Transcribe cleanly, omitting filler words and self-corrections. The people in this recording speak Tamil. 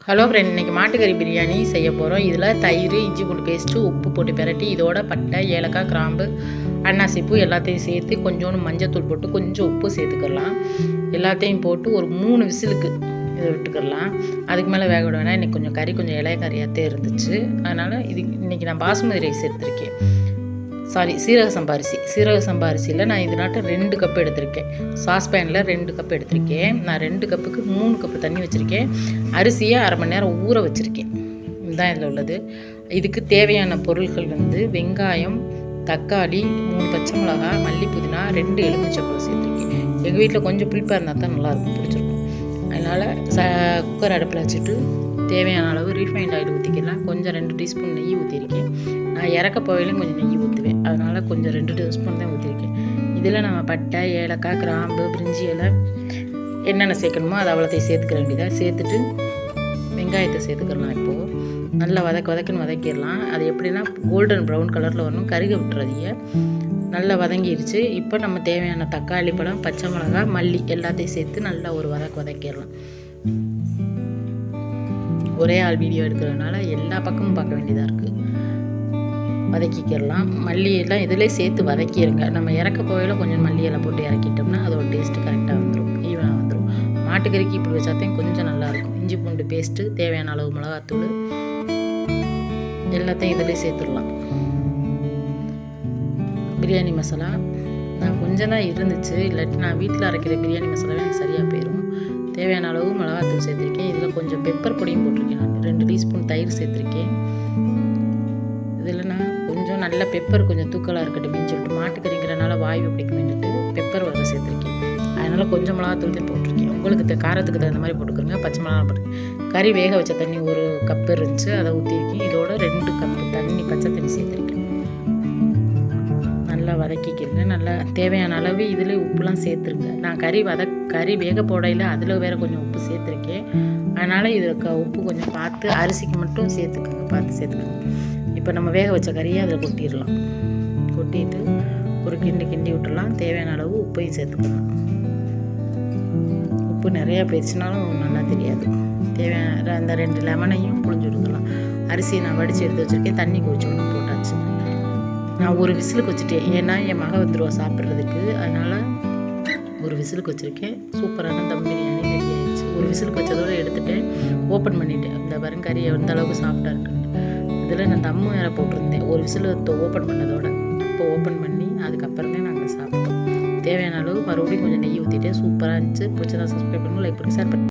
ஹலோ ஃப்ரெண்ட், இன்றைக்கி மாட்டுக்கறி பிரியாணி செய்ய போகிறோம். இதில் தயிர், இஞ்சி பூண்டு பேஸ்ட்டு, உப்பு போட்டு பிரட்டி இதோட பட்டை, ஏலக்காய், கிராம்பு, அன்னாசிப்பூ எல்லாத்தையும் சேர்த்து கொஞ்சோண்டு மஞ்சத்தூள் போட்டு கொஞ்சம் உப்பு சேர்த்துக்கலாம். எல்லாத்தையும் போட்டு ஒரு 3 விசிலுக்கு இதை விட்டுக்கிடலாம். அதுக்கு மேலே வேக விட வேணாம். இன்றைக்கி கொஞ்சம் கறி கொஞ்சம் இலைய கறியாகத்தே இருந்துச்சு. அதனால் இன்றைக்கி நான் பாசுமதி ரைஸ் எடுத்திருக்கேன். சீரக சம்பா அரிசியில் நான் இதனாட்ட 2 கப் எடுத்திருக்கேன். சாஸ்பேனில் 2 கப் எடுத்திருக்கேன். நான் 2 கப்புக்கு 3 கப்பு தண்ணி வச்சுருக்கேன். அரிசியை அரை மணி நேரம் ஊற வச்சுருக்கேன். இதுதான் இதில் உள்ளது. இதுக்கு தேவையான பொருட்கள் வெங்காயம், தக்காளி, 3 பச்சை மிளகாய், மல்லி, புதினா, 2 எலுமிச்சம்பழம் சேர்த்துருக்கேன். எங்கள் வீட்டில் கொஞ்சம் புளிப்பாக இருந்தால் தான் நல்லாயிருக்கும், பிடிச்சிருக்கும். அதனால் குக்கர் அடுப்பில் வச்சுட்டு தேவையான அளவு ரீஃபைண்ட் ஆயில் ஊற்றிக்கலாம். கொஞ்சம் 2 டீஸ்பூன் நெய் ஊற்றிருக்கேன். நான் இறக்க போவையிலும் கொஞ்சம் நெய் ஊற்றுவேன். அதனால் கொஞ்சம் 2 டீஸ்பூன் தான் ஊற்றிருக்கேன். இதில் நம்ம பட்டை, ஏலக்காய், கிராம்பு, பிரிஞ்சி இலை என்னென்ன சேர்க்கணுமோ அதை அவ்வளோத்தையும் சேர்த்துக்க வேண்டியதாக சேர்த்துட்டு வெங்காயத்தை சேர்த்துக்கலாம். இப்போது நல்லா வதக்குன்னு வதக்கிடலாம். அது எப்படின்னா கோல்டன் ப்ரௌன் கலரில் வரணும், கருக விட்டுறதிய. நல்லா வதங்கிடுச்சு. இப்போ நம்ம தேவையான தக்காளி பழம், பச்சை மிளகாய், மல்லி எல்லாத்தையும் சேர்த்து நல்லா ஒரு வதக்கிடலாம். ஒரே ஆள் வீடியோ எடுக்கிறதுனால எல்லா பக்கமும் பார்க்க வேண்டியதாக இருக்குது. வதக்கிக்கிடலாம். மல்லியெல்லாம் இதிலே சேர்த்து வதக்கிடுங்க. நம்ம இறக்க போகையில் கொஞ்சம் மல்லியெல்லாம் போட்டு இறக்கிட்டோம்னா அதோட டேஸ்ட்டு கரெக்டாக வந்துடும், ஈவனாக வந்துடும். மாட்டுக்கறிக்கு இப்படி வச்சாத்தையும் கொஞ்சம் நல்லாயிருக்கும். இஞ்சி பூண்டு பேஸ்ட்டு, தேவையான அளவு மிளகாத்தூள் எல்லாத்தையும் இதிலே சேர்த்துடலாம். பிரியாணி மசாலா நான் கொஞ்சம் தான் இருந்துச்சு, இல்லாட்டி நான் வீட்டில் அரைக்கிற பிரியாணி மசாலாவே எனக்கு சரியாக போயிடும். தேவையான அளவு மிளகாத்தூள் சேர்த்துருக்கேன். இதில் கொஞ்சம் பெப்பர் பொடியும் போட்டிருக்கேன். நான் 2 டீஸ்பூன் தயிர் சேர்த்துருக்கேன். இதில் நான் கொஞ்சம் நல்ல பெப்பர் கொஞ்சம் தூக்கலாக இருக்கட்டும் அப்படின்னு சொல்லிட்டு மாட்டுக்கறிங்கிறனால வாய்வு பிடிக்குமேன்ட்டு பெப்பர் வர சேர்த்துருக்கேன். அதனால் கொஞ்சம் மிளகாத்தூள் தான் போட்டிருக்கேன். உங்களுக்கு காரத்துக்கு தகுந்த மாதிரி போட்டுக்கிறோங்க. பச்சை மிளகா போட்டு கறி வேக வச்ச தண்ணி 1 கப்பு இருந்துச்சு, அதை ஊற்றிருக்கேன். இதோட 2 கப்பு தண்ணி பச்சை தண்ணி சேர்த்துருக்கேன். நல்லா வதக்கிக்கிறேங்க. நல்லா தேவையான அளவு இதில் உப்புலாம் சேர்த்துருங்க. நான் கறி வேக போடையில் அதில் வேறு கொஞ்சம் உப்பு சேர்த்துருக்கேன். அதனால் இதுக்கு உப்பு கொஞ்சம் பார்த்து அரிசிக்கு மட்டும் பார்த்து சேர்த்துக்கோங்க. இப்போ நம்ம வேக வச்ச கறியை அதில் கொட்டிடலாம். கொட்டிட்டு ஒரு கிண்டி விட்டுடலாம். தேவையான அளவு உப்பையும் சேர்த்துக்கலாம். உப்பு நிறையா போயிடுச்சுனாலும் நல்லா தெரியாது. தேவையான அந்த 2 லெமனையும் புழிஞ்சு விட்டுக்கலாம். அரிசியை நான் வடித்து எடுத்து வச்சுருக்கேன். தண்ணி கொதிச்சு ஒன்று போட்டாச்சு. நான் ஒரு விசிலுக்கு வச்சுட்டேன். ஏன்னா என் மகன் வந்துடுவா சாப்பிட்றதுக்கு. அதனால் ஒரு விசிலுக்கு வச்சுருக்கேன். சூப்பரான தம் பிரியாணி ரெடி ஆகிடுச்சு. ஒரு விசிலுக்கு வச்சதோடு எடுத்துகிட்டேன். ஓப்பன் பண்ணிவிட்டேன். இந்த கறி எந்த அளவுக்கு சாஃப்டாக இருக்குன்னு. இதில் நான் தம்மு வேறு போட்டிருந்தேன். ஒரு விசில் ஓப்பன் பண்ணதோட அப்போ ஓப்பன் பண்ணி அதுக்கப்புறம் தான் நாங்கள் சாப்பிட்டோம். தேவையான அளவு மறுபடியும் கொஞ்சம் நெய் ஊற்றிட்டு சூப்பராக இருந்துச்சு. பிடிச்சதான் சப்ஸ்கிரைப் பண்ணுங்கள், லைக் பண்ணி ஷேர் பண்ணி